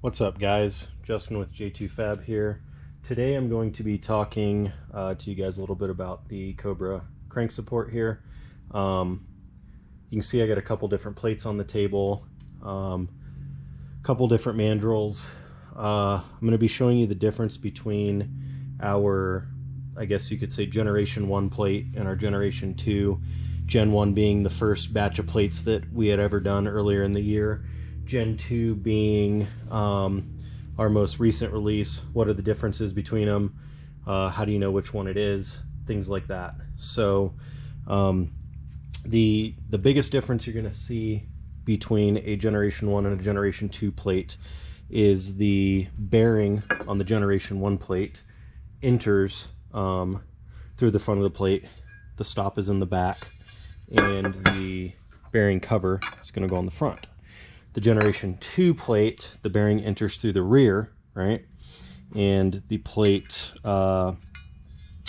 What's up, guys? Justin with J2 Fab here. Today I'm going to be talking to you guys a little bit about the Cobra Crank Support here. You can see I got a couple different plates on the table, couple different mandrels. I'm going to be showing you the difference between our, I guess you could say, Generation 1 plate and our Generation 2. Gen 1 being the first batch of plates that we had ever done earlier in the year. Gen 2 being our most recent release. What are the differences between them? How do you know which one it is? Things like that. So the biggest difference you're going to see between a Generation 1 and a Generation 2 plate is the bearing on the Generation 1 plate enters through the front of the plate. The stop is in the back, and the bearing cover is going to go on the front. The Generation 2 plate, the bearing enters through the rear, right? And the plate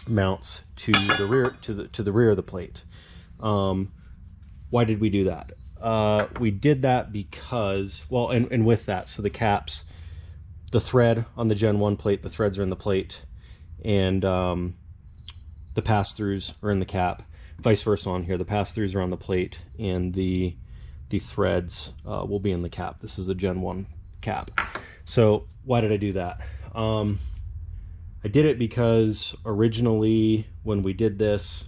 mounts to the rear, to the rear of the plate. Why did we do that? We did that because, well, and with that, so the caps, the thread on the Gen 1 plate, the threads are in the plate, and the pass-throughs are in the cap. Vice versa on here, the pass-throughs are on the plate, and the threads will be in the cap. This is a Gen 1 cap. So why did I do that? I did it because originally when we did this,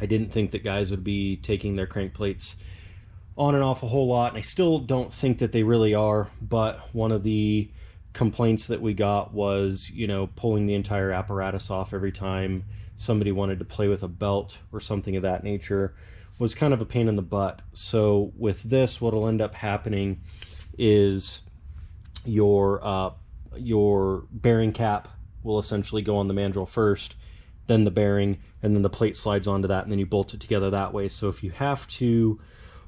I didn't think that guys would be taking their crank plates on and off a whole lot, and I still don't think that they really are, but one of the complaints that we got was, you know, pulling the entire apparatus off every time somebody wanted to play with a belt or something of that nature was kind of a pain in the butt. So with this, what'll end up happening is your bearing cap will essentially go on the mandrel first, then the bearing, and then the plate slides onto that, and then you bolt it together that way. So if you have to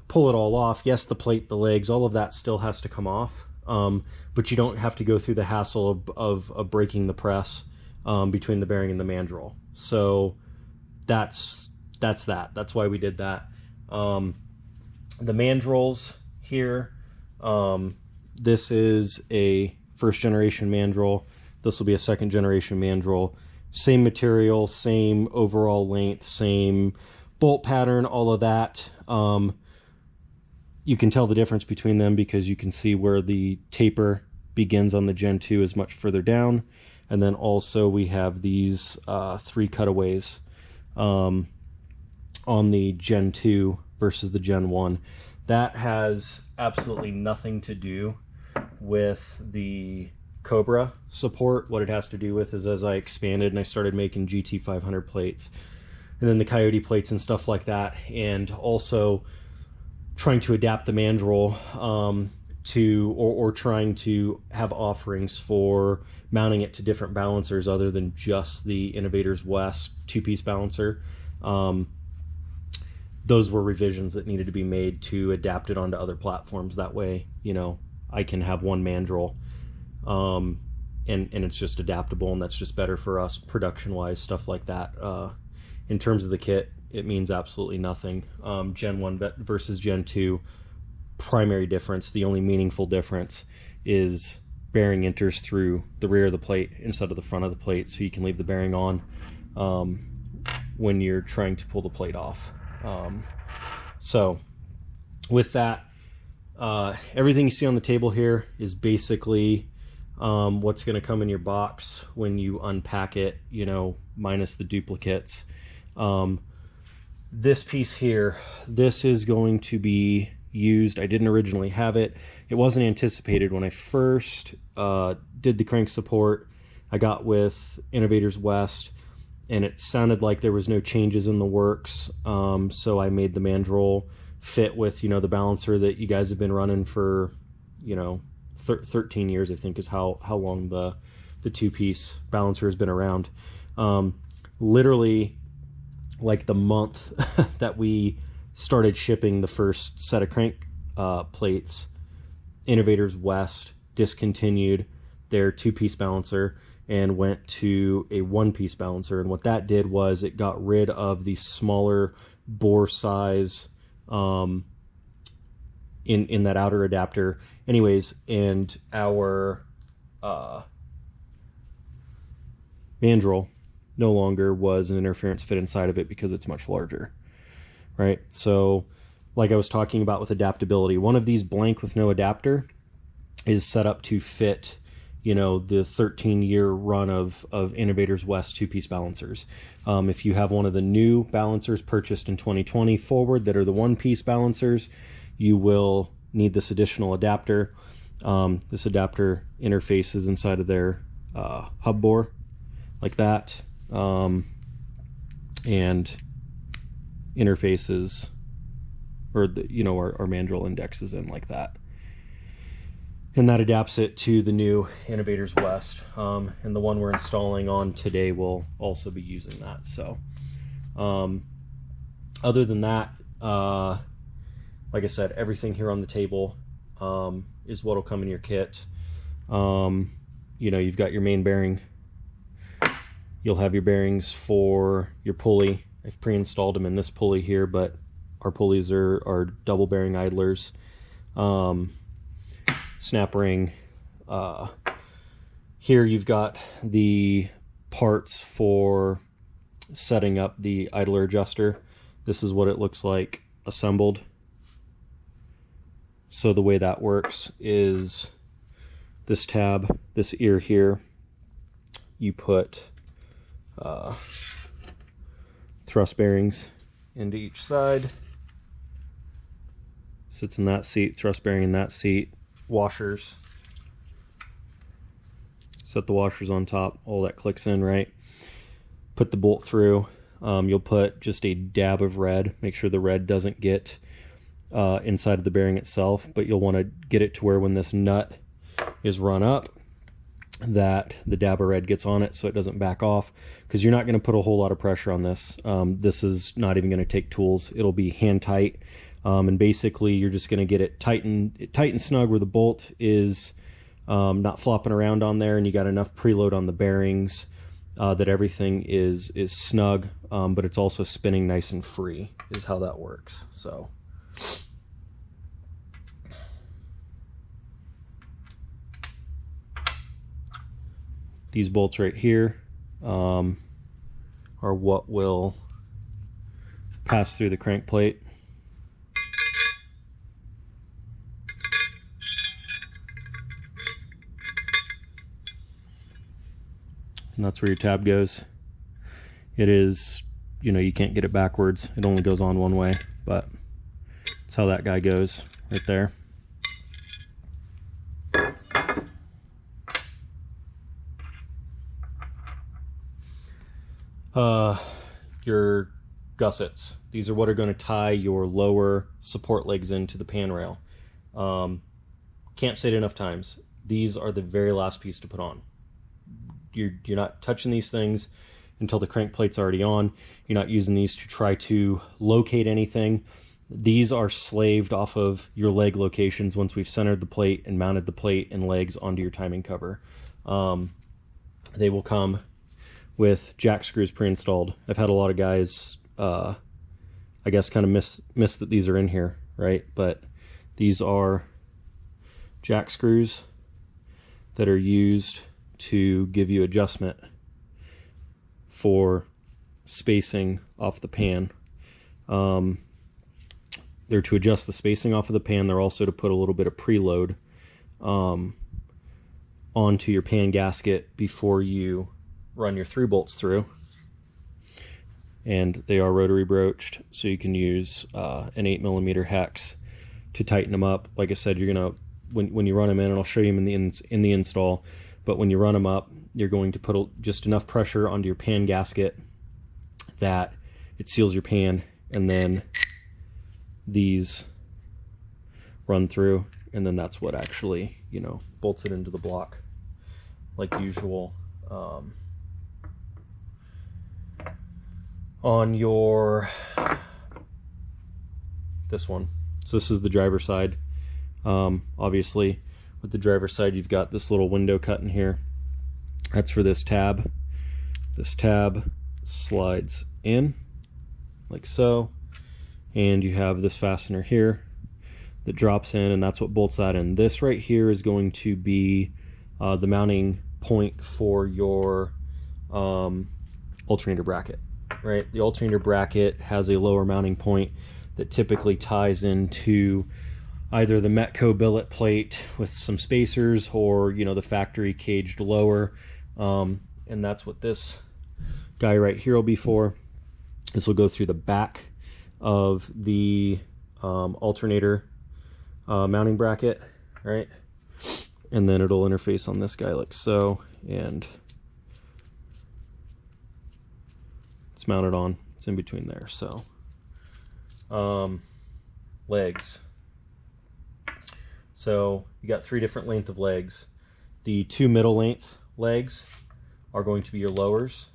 pull it all off, yes, the plate, the legs, all of that still has to come off, but you don't have to go through the hassle of breaking the press between the bearing and the mandrel. So that's that's why we did that. The mandrels here, this is a first generation mandrel. This will be a second generation mandrel. Same material, same overall length, same bolt pattern, all of that. You can tell the difference between them because you can see where the taper begins on the Gen 2 is much further down, and then also we have these 3 cutaways on the Gen 2 versus the Gen 1. That has absolutely nothing to do with the Cobra support. What it has to do with is, as I expanded and I started making GT500 plates, and then the Coyote plates and stuff like that, and also trying to adapt the mandrel to, or trying to have offerings for mounting it to different balancers other than just the Innovators West 2-piece balancer. Those were revisions that needed to be made to adapt it onto other platforms. That way, you know, I can have one mandrel, and it's just adaptable, and that's just better for us production-wise, stuff like that. In terms of the kit, it means absolutely nothing. Gen 1 versus Gen 2, primary difference, the only meaningful difference is bearing enters through the rear of the plate instead of the front of the plate, so you can leave the bearing on when you're trying to pull the plate off. So with that, everything you see on the table here is basically what's going to come in your box when you unpack it, you know, minus the duplicates. This piece here, this is going to be used. I didn't originally have it. It wasn't anticipated when I first did the crank support. I got with Innovators West, and it sounded like there was no changes in the works, so I made the mandrel fit with, you know, the balancer that you guys have been running for, you know, 13 years, I think, is how long the 2-piece balancer has been around. Literally, like the month that we started shipping the first set of crank plates, Innovators West discontinued their 2-piece balancer and went to a 1-piece balancer. And what that did was it got rid of the smaller bore size in that outer adapter anyways, and our Mandrel no longer was an interference fit inside of it because it's much larger, right? So like I was talking about with adaptability, one of these blank with no adapter is set up to fit, you know, the 13-year run of Innovators West two-piece balancers. If you have one of the new balancers purchased in 2020 forward that are the one-piece balancers, you will need this additional adapter. This adapter interfaces inside of their hub bore like that, and interfaces, or the, you know, our Mandrel indexes in like that. And that adapts it to the new Innovators West, and the one we're installing on today will also be using that. So other than that, like I said, everything here on the table is what will come in your kit. You know, you've got your main bearing. You'll have your bearings for your pulley. I've pre-installed them in this pulley here, but our pulleys are double bearing idlers. Snap ring. Here you've got the parts for setting up the idler adjuster. This is what it looks like assembled. So the way that works is this tab, this ear here, you put thrust bearings into each side. Sits in that seat, thrust bearing in that seat, washers. Set the washers on top, all that clicks in, right? Put the bolt through. You'll put just a dab of red. Make sure the red doesn't get inside of the bearing itself, but you'll want to get it to where when this nut is run up, that the dab of red gets on it so it doesn't back off, because you're not going to put a whole lot of pressure on this. This is not even going to take tools. It'll be hand tight, and basically you're just going to get it tight and snug where the bolt is not flopping around on there, and you got enough preload on the bearings that everything is snug, but it's also spinning nice and free is how that works. So these bolts right here are what will pass through the crank plate. And that's where your tab goes. It is, you know, you can't get it backwards. It only goes on one way, but that's how that guy goes right there. Your gussets. These are what are going to tie your lower support legs into the pan rail. Can't say it enough times. These are the very last piece to put on. You're not touching these things until the crank plate's already on. You're not using these to try to locate anything. These are slaved off of your leg locations once we've centered the plate and mounted the plate and legs onto your timing cover. They will come with jack screws pre-installed. I've had a lot of guys, I guess, kind of miss that these are in here, right? But these are jack screws that are used to give you adjustment for spacing off the pan. They're to adjust the spacing off of the pan. They're also to put a little bit of preload onto your pan gasket before you run your through bolts through. And they are rotary broached, so you can use an 8mm hex to tighten them up. Like I said, you're gonna, when you run them in, and I'll show you them in the install, but when you run them up, you're going to put just enough pressure onto your pan gasket that it seals your pan, and then these run through, and then that's what actually, you know, bolts it into the block like usual. On your this one, so this is the driver's side. Obviously with the driver's side, you've got this little window cut in here. That's for this tab. This tab slides in like so, and you have this fastener here that drops in, and that's what bolts that in. This right here is going to be the mounting point for your alternator bracket, right? The alternator bracket has a lower mounting point that typically ties into either the Metco billet plate with some spacers, or the factory caged lower, and that's what this guy right here will be for. This will go through the back of the alternator mounting bracket, right? And then it'll interface on this guy like so, and it's mounted on. It's in between there. So legs. So you got 3 different length of legs. The 2 middle length legs are going to be your lowers.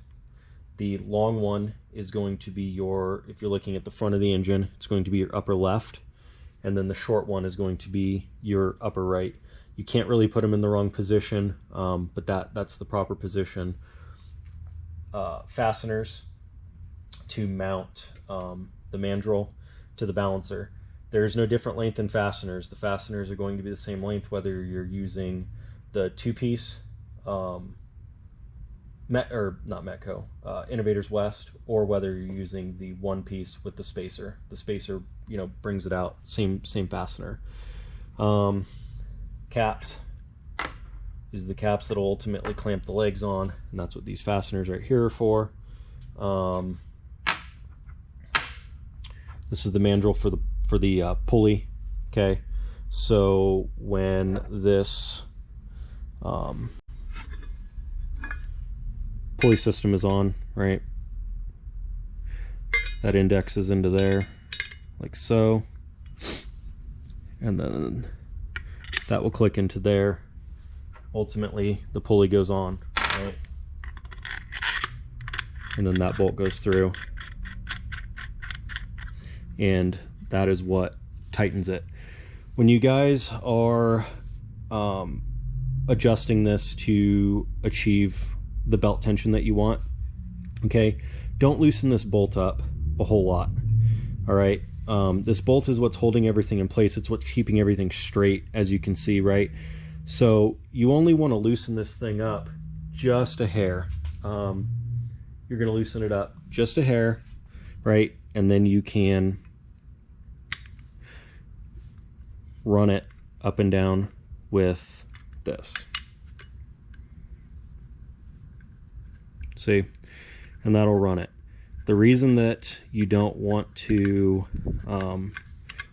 The long one is going to be your, if you're looking at the front of the engine, it's going to be your upper left. And then the short one is going to be your upper right. You can't really put them in the wrong position, but that's the proper position. Fasteners to mount the mandrel to the balancer. There's no different length in fasteners. The fasteners are going to be the same length whether you're using the 2-piece Innovators West, or whether you're using the 1-piece with the spacer. The spacer, brings it out. Same fastener. Caps. These are the caps that will ultimately clamp the legs on, and that's what these fasteners right here are for. This is the mandrel for the pulley. Okay, so when this pulley system is on, right, that indexes into there like so, and then that will click into there. Ultimately the pulley goes on, right, and then that bolt goes through, and that is what tightens it. When you guys are adjusting this to achieve the belt tension that you want, okay, don't loosen this bolt up a whole lot. All right, this bolt is what's holding everything in place. It's what's keeping everything straight, as you can see, right? So you only want to loosen this thing up just a hair. You're going to loosen it up just a hair, right? And then you can run it up and down with this. See? And that'll run it. The reason that you don't want to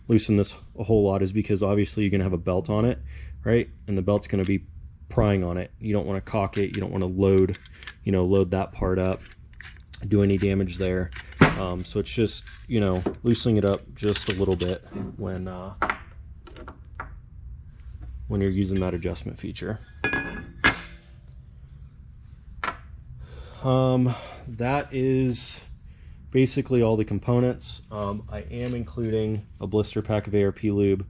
loosen this a whole lot is because obviously you're going to have a belt on it, right? And the belt's going to be prying on it. You don't want to cock it. You don't want to load that part up, do any damage there. So it's just, loosening it up just a little bit when you're using that adjustment feature. That is basically all the components. I am including a blister pack of ARP lube.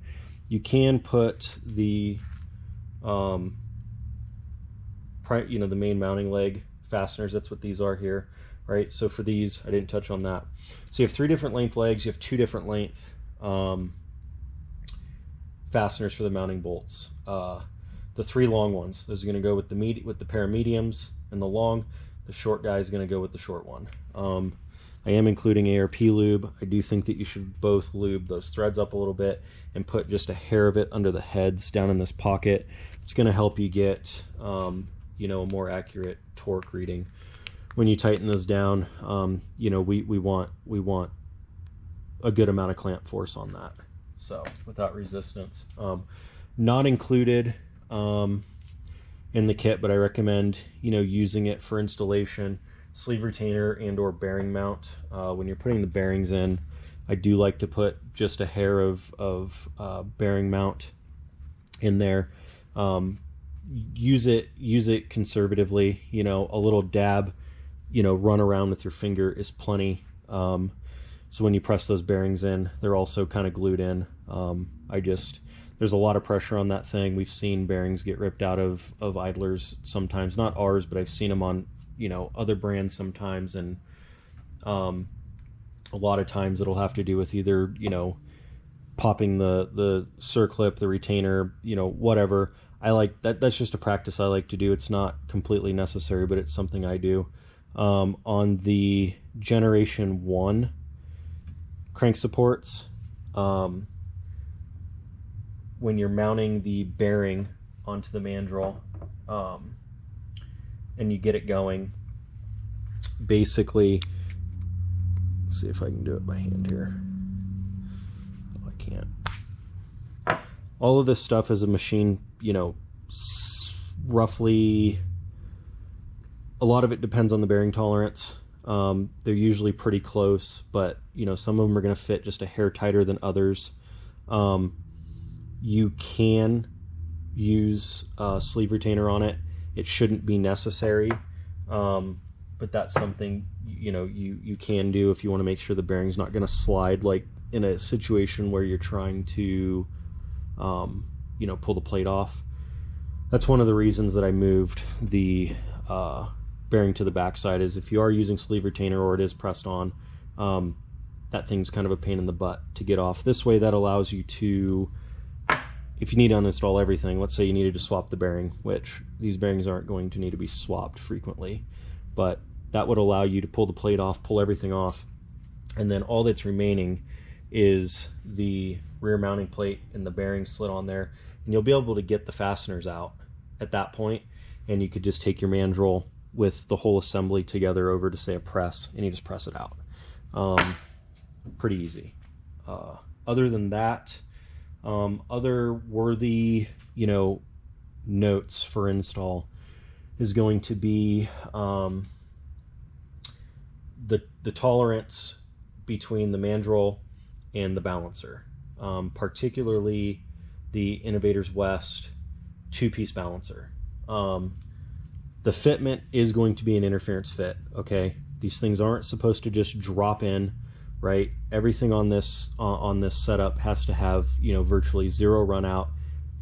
You can put the the main mounting leg fasteners. That's what these are here, right? So for these, I didn't touch on that. So you have 3 different length legs. You have 2 different length fasteners for the mounting bolts. The 3 long ones, those are going to go with the pair of mediums, and the long. The short guy is going to go with the short one. I am including ARP lube. I do think that you should both lube those threads up a little bit and put just a hair of it under the heads down in this pocket. It's going to help you get a more accurate torque reading. When you tighten those down, we want a good amount of clamp force on that. So without resistance. Not included in the kit, but I recommend using it for installation, sleeve retainer and or bearing mount. When you're putting the bearings in, I do like to put just a hair of bearing mount in there. Use it conservatively. A little dab, run around with your finger is plenty. So when you press those bearings in, they're also kind of glued in. There's a lot of pressure on that thing. We've seen bearings get ripped out of idlers sometimes, not ours, but I've seen them on other brands sometimes, and a lot of times it'll have to do with either popping the circlip, the retainer, you know, whatever. I like that. That's just a practice I like to do. It's not completely necessary, but it's something I do. On the Generation 1 crank supports, when you're mounting the bearing onto the mandrel, and you get it going, basically, let's see if I can do it by hand here. No, I can't. All of this stuff is a machine, you know, roughly, a lot of it depends on the bearing tolerance. They're usually pretty close, but you know, some of them are going to fit just a hair tighter than others. You can use a sleeve retainer on it. It shouldn't be necessary, but that's something, you know, you can do if you want to make sure the bearing's not going to slide, like in a situation where you're trying to, you know, pull the plate off. That's one of the reasons that I moved the bearing to the backside, is if you are using sleeve retainer or it is pressed on, that thing's kind of a pain in the butt to get off. This way, that allows you to, if you need to uninstall everything, let's say you needed to swap the bearing, which these bearings aren't going to need to be swapped frequently, but that would allow you to pull the plate off, pull everything off, and then all that's remaining is the rear mounting plate and the bearing slit on there, and you'll be able to get the fasteners out at that point, and you could just take your mandrel with the whole assembly together over to, say, a press, and you just press it out. Pretty easy. Other than that, other worthy, you know, notes for install is going to be the tolerance between the mandrel and the balancer, particularly the Innovators West 2-piece balancer. The fitment is going to be an interference fit, okay? These things aren't supposed to just drop in, right? Everything on this setup has to have, you know, virtually zero run out,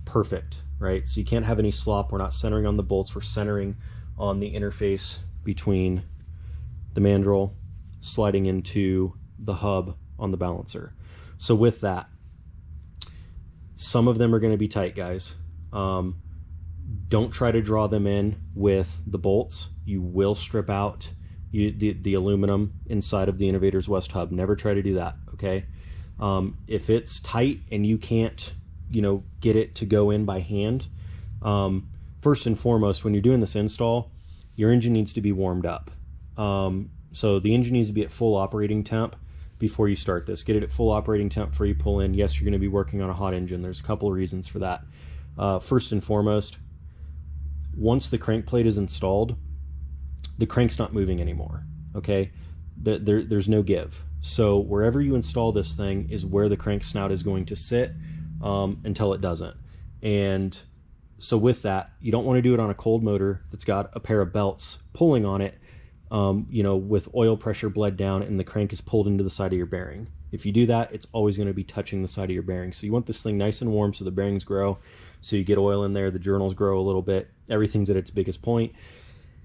perfect, right? So you can't have any slop. We're not centering on the bolts. We're centering on the interface between the mandrel sliding into the hub on the balancer. So with that, some of them are going to be tight, guys. Don't try to draw them in with the bolts. You will strip out the aluminum inside of the Innovators West hub. Never try to do that, okay? If it's tight and you can't, you know, get it to go in by hand, first and foremost, when you're doing this install, your engine needs to be warmed up. So the engine needs to be at full operating temp before you start this. Get it at full operating temp before you pull in. Yes, you're going to be working on a hot engine. There's a couple of reasons for that. First and foremost, once the crank plate is installed, the crank's not moving anymore, okay? There's no give. So wherever you install this thing is where the crank snout is going to sit until it doesn't. And so with that, you don't want to do it on a cold motor that's got a pair of belts pulling on it, you know, with oil pressure bled down and the crank is pulled into the side of your bearing. If you do that, it's always going to be touching the side of your bearing. So you want this thing nice and warm so the bearings grow, so you get oil in there, the journals grow a little bit, everything's at its biggest point,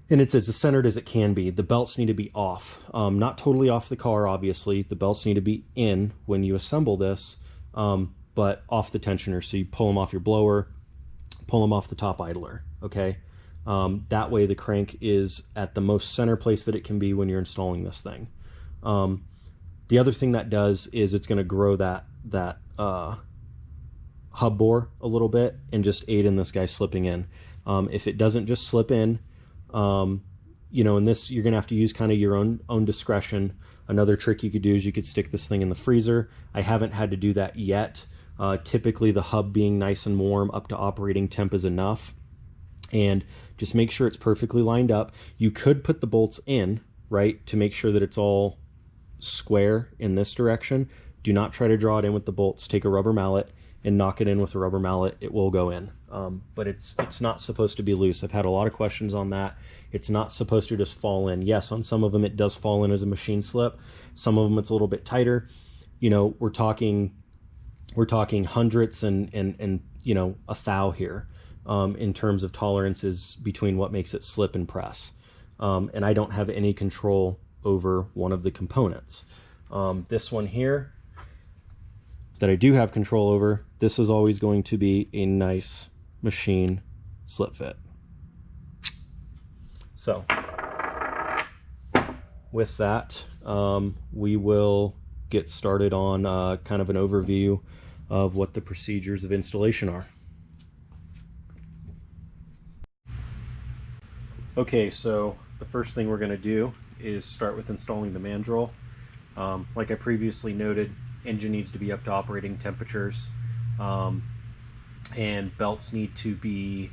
and it's as centered as it can be. The belts need to be off, not totally off the car, obviously. The belts need to be in when you assemble this, but off the tensioner. So you pull them off your blower, pull them off the top idler, okay? That way the crank is at the most center place that it can be when you're installing this thing. The other thing that does is it's going to grow that hub bore a little bit and just aid in this guy slipping in. If it doesn't just slip in, you know, in this, you're going to have to use kind of your own discretion. Another trick you could do is you could stick this thing in the freezer. I haven't had to do that yet. Typically the hub being nice and warm up to operating temp is enough. And just make sure it's perfectly lined up. You could put the bolts in, right, to make sure that it's all square in this direction. Do not try to draw it in with the bolts. Take a rubber mallet and knock it in with a rubber mallet. It will go in. But it's not supposed to be loose. I've had a lot of questions on that. It's not supposed to just fall in. Yes, on some of them it does fall in as a machine slip. Some of them it's a little bit tighter. You know, we're talking hundredths and you know, a thou here. In terms of tolerances between what makes it slip and press. And I don't have any control over one of the components. This one here, that I do have control over, this is always going to be a nice machine slip fit. So with that, we will get started on kind of an overview of what the procedures of installation are. Okay, so the first thing we're going to do is start with installing the mandrel. Like I previously noted, engine needs to be up to operating temperatures, and belts need to be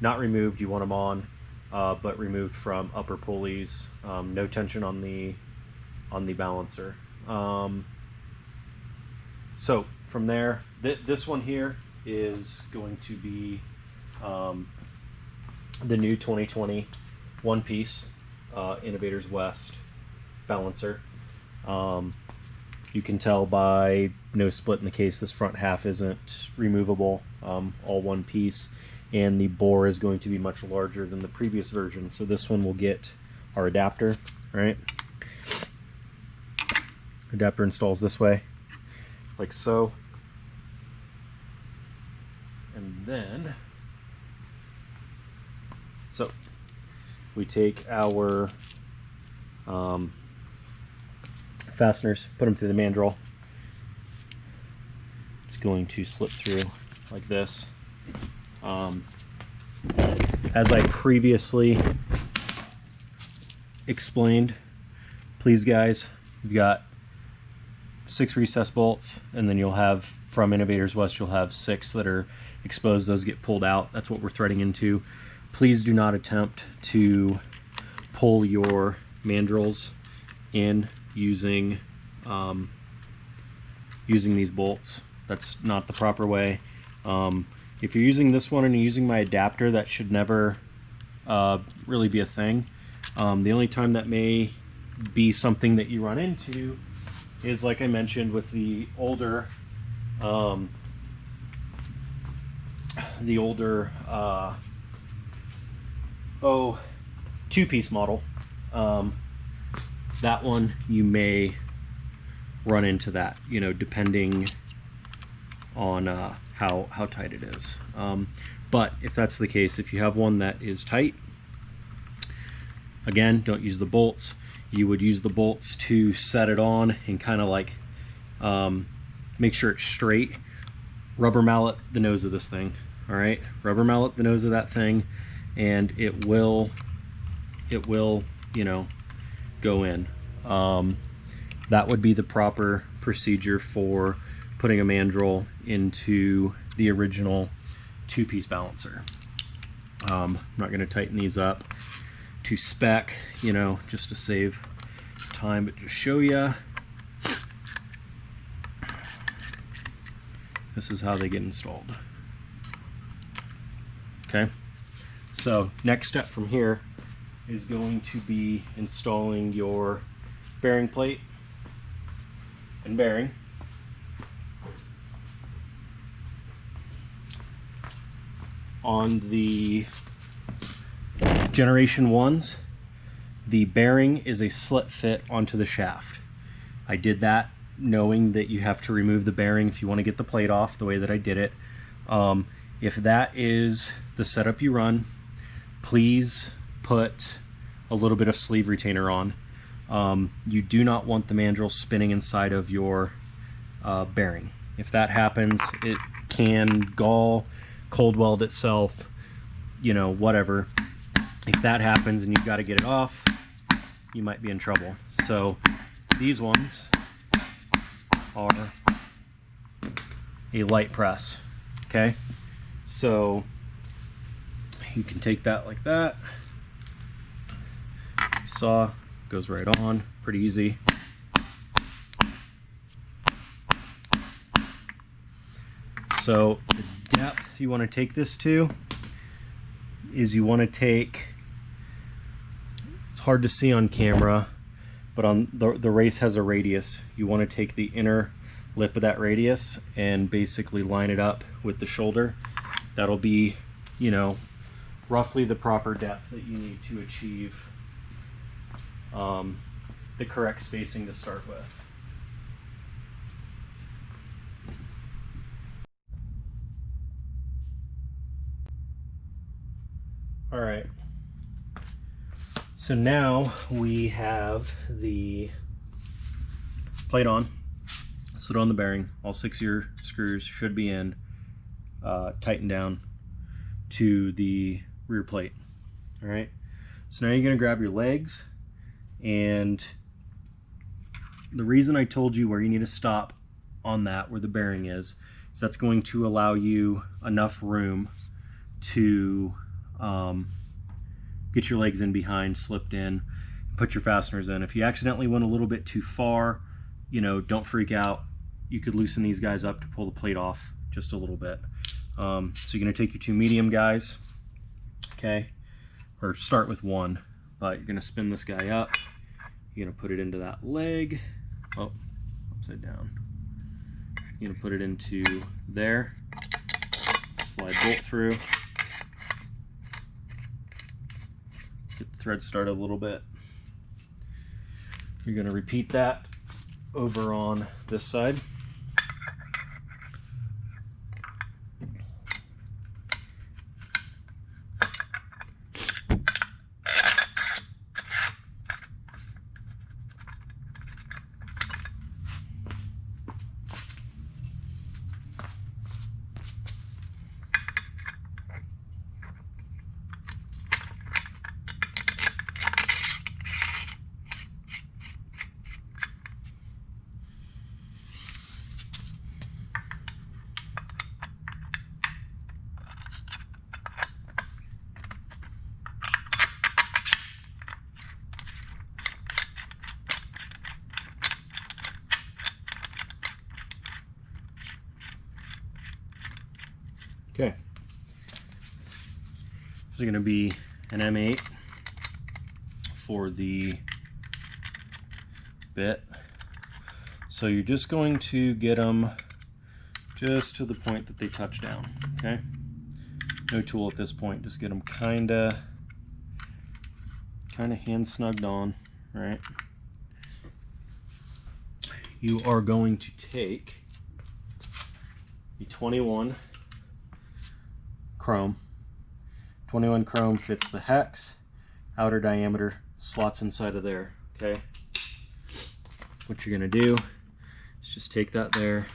not removed, you want them on, but removed from upper pulleys. No tension on the balancer. So from there, this one here is going to be the new 2020 one-piece Innovators West balancer. You can tell by no split in the case, this front half isn't removable, all one piece, and the bore is going to be much larger than the previous version. So this one will get our adapter, right? Adapter installs this way, like so. And then, so we take our fasteners, put them through the mandrel. It's going to slip through like this. As I previously explained, please guys, you've got 6 recess bolts, and then you'll have, from Innovators West, you'll have 6 that are exposed. Those get pulled out. That's what we're threading into. Please do not attempt to pull your mandrels in using these bolts. That's not the proper way. If you're using this one and you're using my adapter, that should never really be a thing. The only time that may be something that you run into is, like I mentioned, with the older two-piece model. That one you may run into that, you know, depending on how tight it is. But if that's the case, if you have one that is tight, again, don't use the bolts. You would use the bolts to set it on and kind of like make sure it's straight. Rubber mallet the nose of this thing. All right, rubber mallet the nose of that thing, and it will you know, go in. That would be the proper procedure for putting a mandrel into the original two-piece balancer. I'm not going to tighten these up to spec, you know, just to save time, but just show you. This is how they get installed. Okay, so next step from here is going to be installing your bearing plate and bearing. On the Generation 1s, the bearing is a slit fit onto the shaft. I did that knowing that you have to remove the bearing if you want to get the plate off, the way that I did it. If that is the setup you run, please put a little bit of sleeve retainer on. You do not want the mandrel spinning inside of your bearing. If that happens, it can gall, cold weld itself, you know, whatever. If that happens and you've got to get it off, you might be in trouble. So these ones are a light press. Okay, so you can take that like that. Saw goes right on, pretty easy. So the depth you want to take this to is, you want to take, it's hard to see on camera, but on the race has a radius. You want to take the inner lip of that radius and basically line it up with the shoulder. That'll be, you know, roughly the proper depth that you need to achieve the correct spacing to start with. All right. So now we have the plate on. Slid on the bearing. All 6 of your screws should be in, tightened down to the rear plate. All right. So now you're going to grab your legs, and the reason I told you where you need to stop on that, where the bearing is that's going to allow you enough room to get your legs in behind, slipped in, put your fasteners in. If you accidentally went a little bit too far, you know, don't freak out. You could loosen these guys up to pull the plate off just a little bit. So you're going to take your 2 medium guys, okay, or start with 1, but you're going to spin this guy up. You're going to put it into that leg. Oh, upside down. You're going to put it into there. Slide bolt through. Get the thread started a little bit. You're going to repeat that over on this side. Okay, this is going to be an M8 for the bit. So you're just going to get them just to the point that they touch down, okay? No tool at this point, just get them kind of hand snugged on, right? You are going to take the 21 chrome. 21 chrome fits the hex, outer diameter slots inside of there, okay? What you're gonna do is just take that there,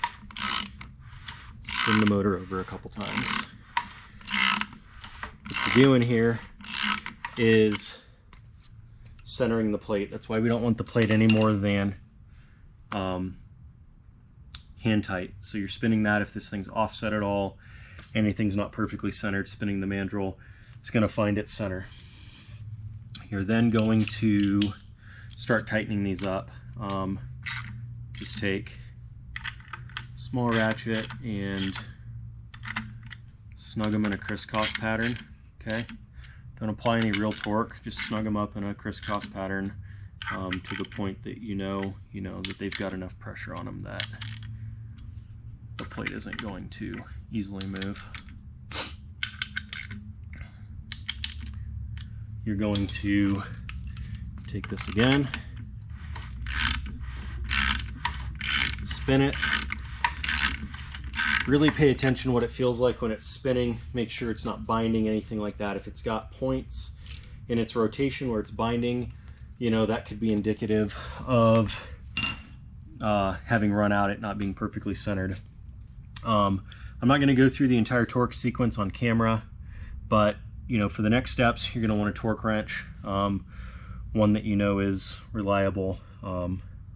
spin the motor over a couple times. What you're doing here is centering the plate. That's why we don't want the plate any more than hand tight. So you're spinning that. If this thing's offset at all, anything's not perfectly centered, spinning the mandrel, it's going to find its center. You're then going to start tightening these up. Just take a small ratchet and snug them in a crisscross pattern, okay? Don't apply any real torque, just snug them up in a crisscross pattern to the point that you know that they've got enough pressure on them that the plate isn't going to easily move. You're going to take this again, spin it, really pay attention to what it feels like when it's spinning. Make sure it's not binding, anything like that. If it's got points in its rotation where it's binding, you know, that could be indicative of having run out, it not being perfectly centered. I'm not going to go through the entire torque sequence on camera, but you know, for the next steps, you're going to want a torque wrench, one that you know is reliable,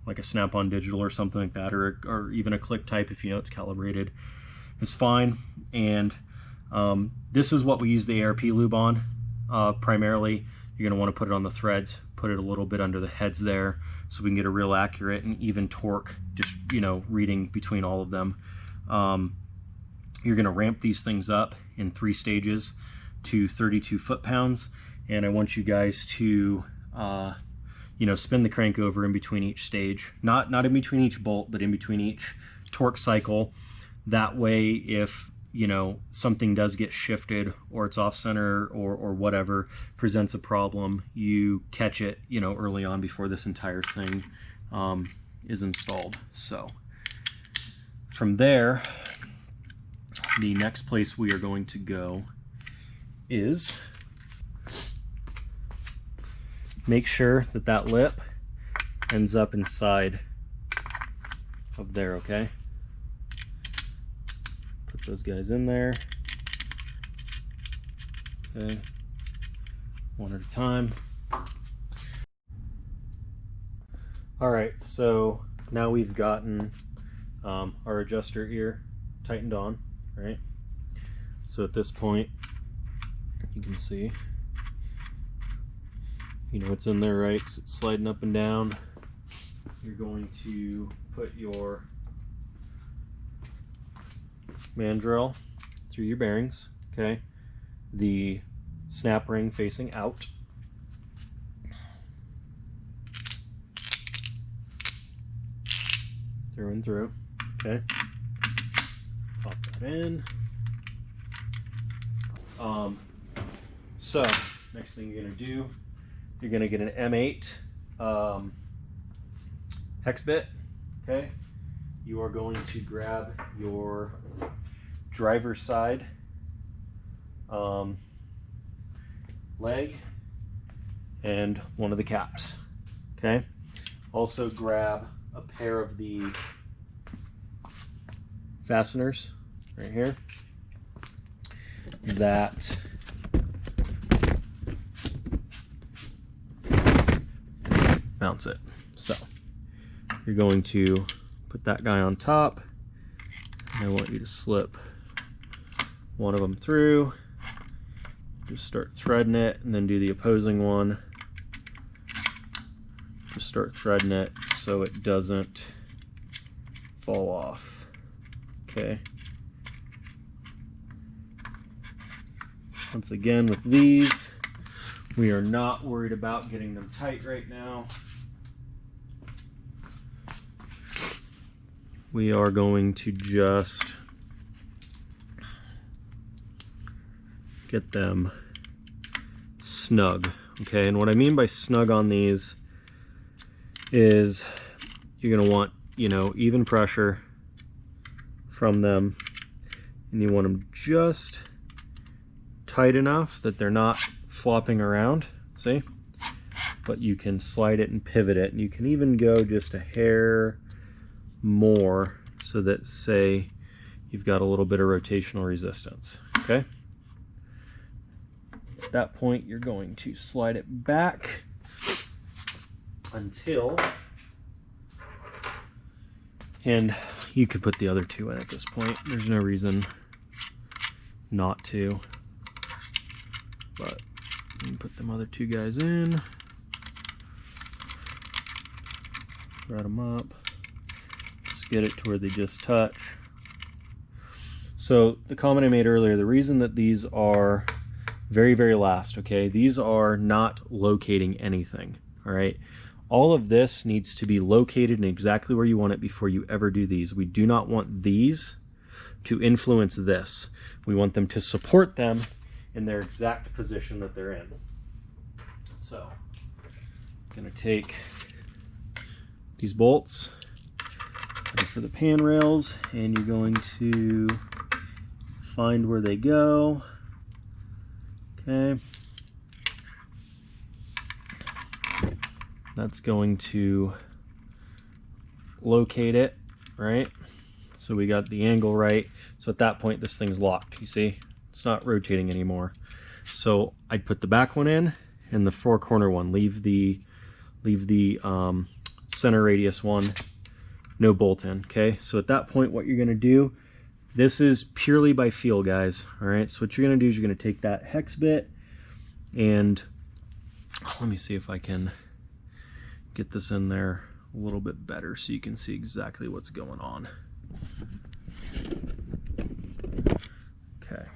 like a Snap-on Digital or something like that, or even a click type if you know it's calibrated, is fine. And this is what we use the ARP lube on primarily. You're going to want to put it on the threads, put it a little bit under the heads there, so we can get a real accurate and even torque, just, you know, reading between all of them. You're going to ramp these things up in 3 stages to 32 foot-pounds, and I want you guys to you know, spin the crank over in between each stage, not in between each bolt, but in between each torque cycle. That way, if you know something does get shifted or it's off center or whatever presents a problem, you catch it, you know, early on before this entire thing is installed. So from there, the next place we are going to go is make sure that that lip ends up inside of there, okay? Put those guys in there. Okay, one at a time. All right, so now we've gotten our adjuster ear tightened on, right? So at this point, you can see, you know it's in there, right? Because it's sliding up and down. You're going to put your mandrel through your bearings, okay? The snap ring facing out. Through and through, okay? Pop that in. So, next thing you're going to do, you're going to get an M8 hex bit, okay? You are going to grab your driver's side leg and one of the caps, okay? Also grab a pair of the fasteners right here that mounts it. So you're going to put that guy on top, and I want you to slip one of them through. Just start threading it, and then do the opposing one. Just start threading it so it doesn't fall off. Okay. Once again, with these, we are not worried about getting them tight right now. We are going to just get them snug, okay? And what I mean by snug on these is you're gonna want, you know, even pressure from them, and you want them just tight enough that they're not flopping around, see? But you can slide it and pivot it, and you can even go just a hair more so that, say, you've got a little bit of rotational resistance, okay? At that point, you're going to slide it back until, and you could put the other two in at this point. There's no reason not to, but you can put them other two guys in, thread them up, just get it to where they just touch. So the comment I made earlier, the reason that these are very, very last, okay, these are not locating anything, all right? All of this needs to be located in exactly where you want it before you ever do these. We do not want these to influence this. We want them to support them in their exact position that they're in. So, I'm gonna take these bolts for the pan rails, and you're going to find where they go. Okay. That's going to locate it, right? So we got the angle right. So at that point, this thing's locked, you see? It's not rotating anymore. So I'd put the back one in and the four corner one. Leave the center radius one, no bolt in, okay? So at that point, what you're gonna do, this is purely by feel, guys, all right? So what you're gonna do is you're gonna take that hex bit and let me see if I can get this in there a little bit better so you can see exactly what's going on. Okay.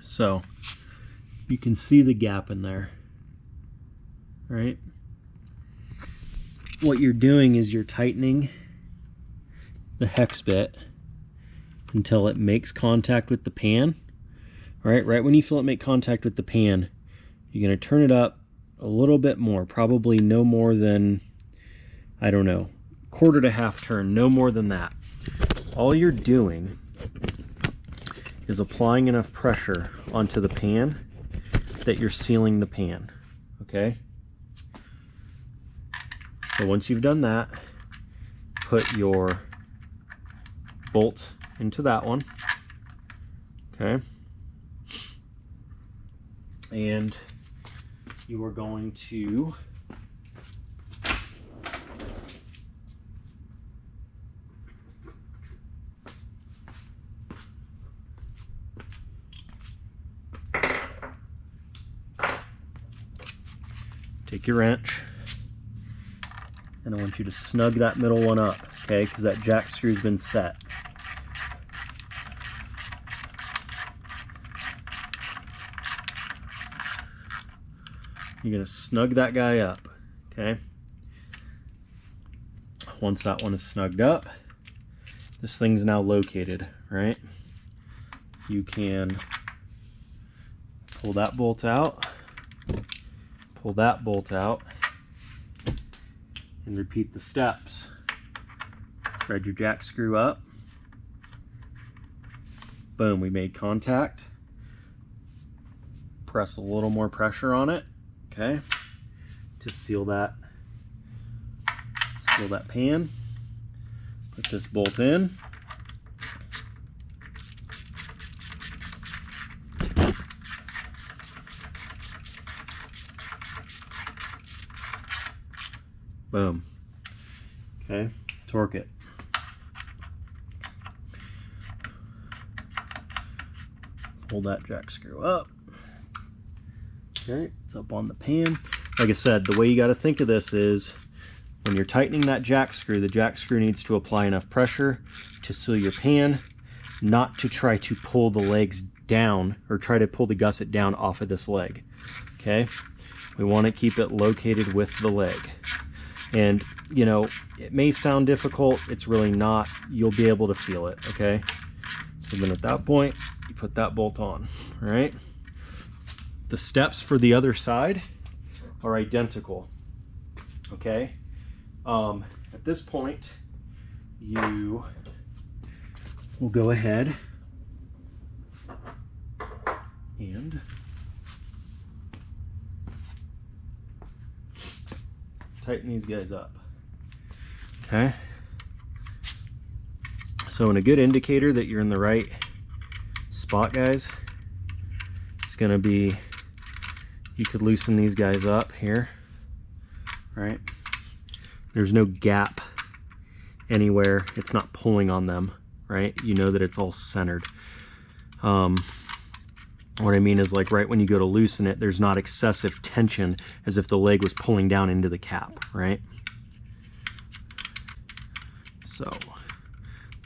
So you can see the gap in there, right? What you're doing is you're tightening the hex bit until it makes contact with the pan. All right, right when you feel it make contact with the pan, you're going to turn it up a little bit more, probably no more than, I don't know, quarter to half turn, no more than that. All you're doing is applying enough pressure onto the pan that you're sealing the pan, okay? So once you've done that, put your bolt into that one, okay? And you are going to take your wrench, and I want you to snug that middle one up, okay? Because that jack screw's been set. You're going to snug that guy up, okay? Once that one is snugged up, this thing's now located, right? You can pull that bolt out, pull that bolt out, and repeat the steps. Thread your jack screw up. Boom, we made contact. Press a little more pressure on it, okay, to seal that pan. Put this bolt in. Boom. Okay, torque it. Pull that jack screw up. Okay, it's up on the pan. Like I said, the way you got to think of this is when you're tightening that jack screw, the jack screw needs to apply enough pressure to seal your pan, not to try to pull the legs down or try to pull the gusset down off of this leg. Okay, we want to keep it located with the leg. And you know, it may sound difficult, it's really not. You'll be able to feel it, okay? So then at that point, you put that bolt on, all right? The steps for the other side are identical, okay? At this point, you will go ahead and tighten these guys up, okay? So in a good indicator that you're in the right spot, guys, it's gonna be, you could loosen these guys up here, right? There's no gap anywhere. It's not pulling on them, right? You know that it's all centered. What I mean is, like, right when you go to loosen it, there's not excessive tension as if the leg was pulling down into the cap, right? So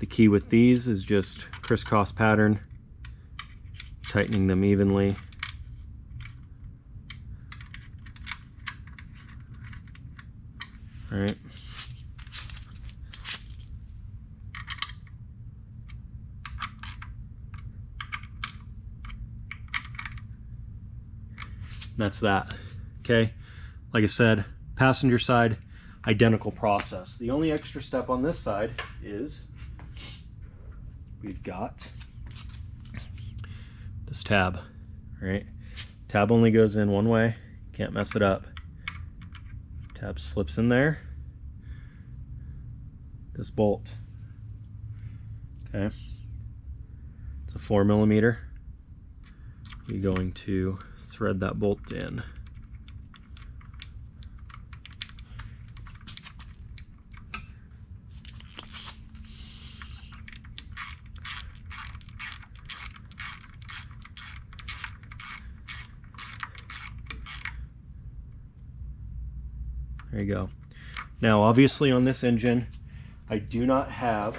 the key with these is just crisscross pattern, tightening them evenly. All right. That's that, okay? Like I said, passenger side, identical process. The only extra step on this side is we've got this tab, right? Tab only goes in one way, can't mess it up. Tab slips in there. This bolt, okay? It's a 4mm. You're going to thread that bolt in. There you go. Now obviously on this engine I do not have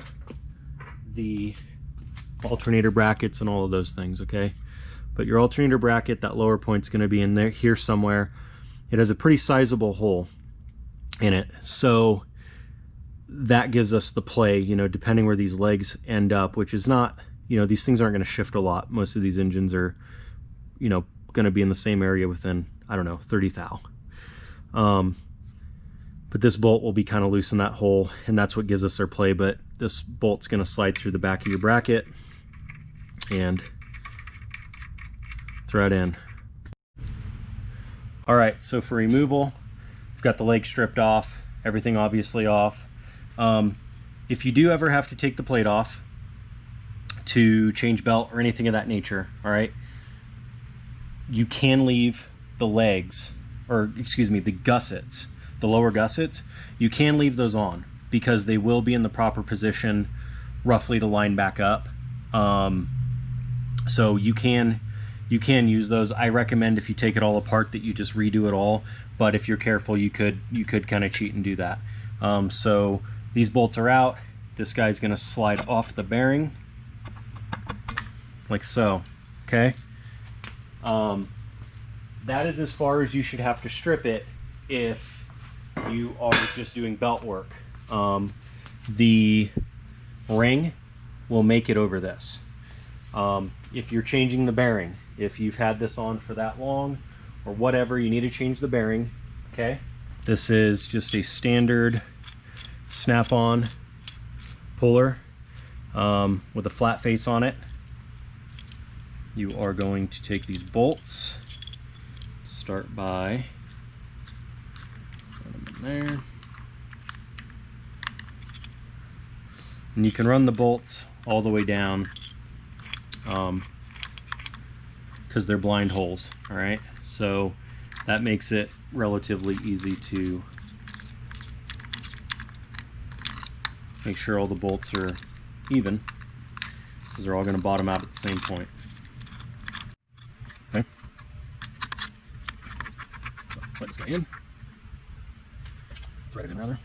the alternator brackets and all of those things, okay? But your alternator bracket, that lower point's going to be in there here somewhere. It has a pretty sizable hole in it, so that gives us the play, you know, depending where these legs end up, which is not, you know, these things aren't going to shift a lot. Most of these engines are, you know, going to be in the same area within, I don't know, 30 thou. But this bolt will be kind of loose in that hole, and that's what gives us our play. But this bolt's going to slide through the back of your bracket and thread in. All right, so for removal, we've got the leg stripped off, everything obviously off. If you do ever have to take the plate off to change belt or anything of that nature, all right, you can leave the legs, or excuse me, the gussets, the lower gussets, you can leave those on because they will be in the proper position roughly to line back up. So you can use those. I recommend if you take it all apart that you just redo it all, but if you're careful, you could kind of cheat and do that. So these bolts are out. This guy's gonna slide off the bearing like so, okay? That is as far as you should have to strip it if you are just doing belt work. The ring will make it over this. If you're changing the bearing, if you've had this on for that long or whatever, you need to change the bearing, okay? This is just a standard snap-on puller with a flat face on it. You are going to take these bolts, start by put them in there, and you can run the bolts all the way down because they're blind holes, all right? So that makes it relatively easy to make sure all the bolts are even, because they're all going to bottom out at the same point. Okay. So let's stay in. Thread it in rather.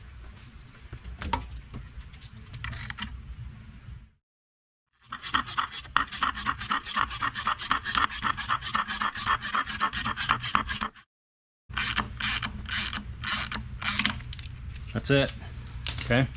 That's it. Okay.